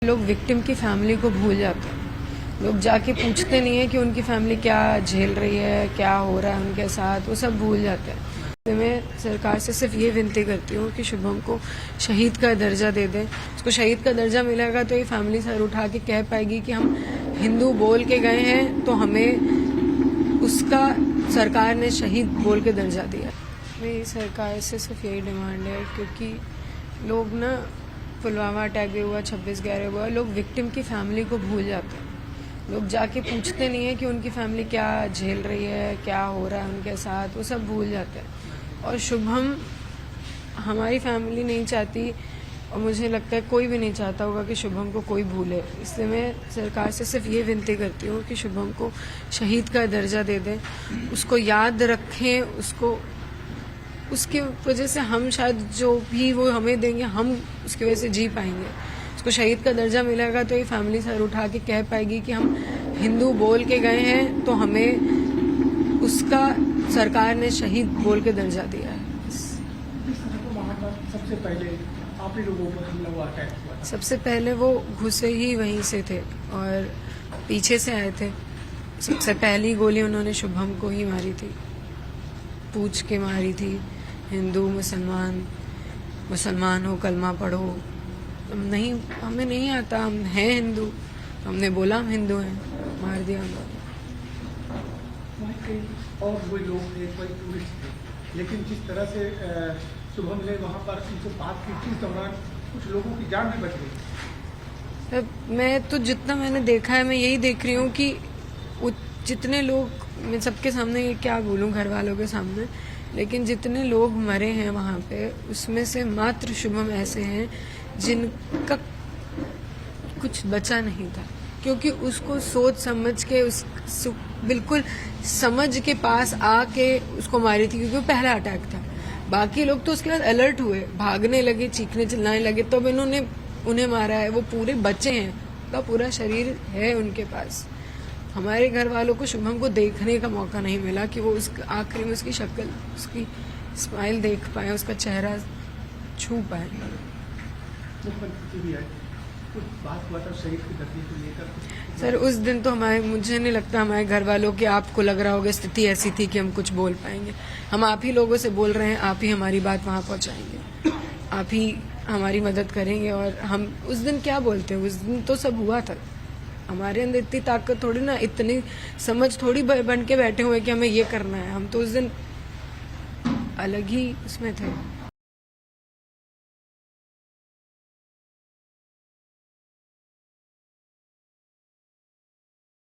लोग विक्टिम की फैमिली को भूल जाते हैं। लोग जाके पूछते नहीं है कि उनकी फैमिली क्या झेल रही है, क्या हो रहा है उनके साथ, वो सब भूल जाते हैं। तो मैं सरकार से सिर्फ ये विनती करती हूँ कि शुभम को शहीद का दर्जा दे दें। उसको शहीद का दर्जा मिलेगा तो ये फैमिली सर उठा के कह पाएगी कि हम हिंदू बोल के गए हैं तो हमें उसका सरकार ने शहीद बोल के दर्जा दिया। मेरी सरकार से सिर्फ यही डिमांड है, क्योंकि लोग ना पुलवामा अटैक भी हुआ, 26/11 हुआ, लोग विक्टिम की फैमिली को भूल जाते हैं। लोग जाके पूछते नहीं है कि उनकी फैमिली क्या झेल रही है, क्या हो रहा है उनके साथ, वो सब भूल जाते हैं। और शुभम, हमारी फैमिली नहीं चाहती और मुझे लगता है कोई भी नहीं चाहता होगा कि शुभम को कोई भूले। इसलिए मैं सरकार से सिर्फ ये विनती करती हूँ कि शुभम को शहीद का दर्जा दे दें, उसको याद रखें, उसको उसकी वजह से हम शायद जो भी वो हमें देंगे हम उसकी वजह से जी पाएंगे। उसको शहीद का दर्जा मिलेगा तो ये फैमिली सर उठा के कह पाएगी कि हम हिंदू बोल के गए हैं तो हमें उसका सरकार ने शहीद बोल के दर्जा दिया है। सबसे पहले आप ही लोगों पर हमला हुआ, अटैक हुआ? सबसे पहले वो घुसे ही वहीं से थे और पीछे से आए थे। सबसे पहली गोली उन्होंने शुभम को ही मारी थी, पूछ के मारी थी। हिंदू मुसलमान हो, कलमा पढ़ो। नहीं, हमें नहीं आता, हम हैं हिंदू, हमने बोला हम हिंदू हैं, मार दिया हम। और वो लोग थे, कोई टूरिस्ट थे, लेकिन जिस तरह से शुभम ने वहाँ पर उनसे बात की थी, इस दौरान कुछ लोगों की जान भी बच गई। मैं तो जितना मैंने देखा है, मैं यही देख रही हूँ कि जितने लोग, मैं सबके सामने ये क्या बोलूँ, घर वालों के सामने, लेकिन जितने लोग मरे हैं वहाँ पे, उसमें से मात्र शुभम ऐसे हैं जिनका कुछ बचा नहीं था, क्योंकि उसको सोच समझ के बिल्कुल समझ के पास आके उसको मारी थी, क्योंकि वो पहला अटैक था। बाकी लोग तो उसके बाद अलर्ट हुए, भागने लगे, चीखने चिल्लाने लगे, तब इन्होंने उन्हें मारा है। वो पूरे बच्चे हैं, उनका पूरा शरीर है उनके पास। हमारे घर वालों को शुभम को देखने का मौका नहीं मिला कि वो उस आखिरी में उसकी शक्ल, उसकी स्माइल देख पाए, उसका चेहरा छू पाए। सर उस दिन तो मुझे नहीं लगता हमारे घर वालों की, आपको लग रहा होगा स्थिति ऐसी थी कि हम कुछ बोल पाएंगे। हम आप ही लोगों से बोल रहे हैं, आप ही हमारी बात वहाँ पहुँचाएंगे, आप ही हमारी मदद करेंगे। और हम उस दिन क्या बोलते हैं, उस दिन तो सब हुआ था। हमारे अंदर इतनी ताकत थोड़ी ना, इतनी समझ थोड़ी बन के बैठे हुए कि हमें ये करना है। हम तो उस दिन अलग ही उसमें थे।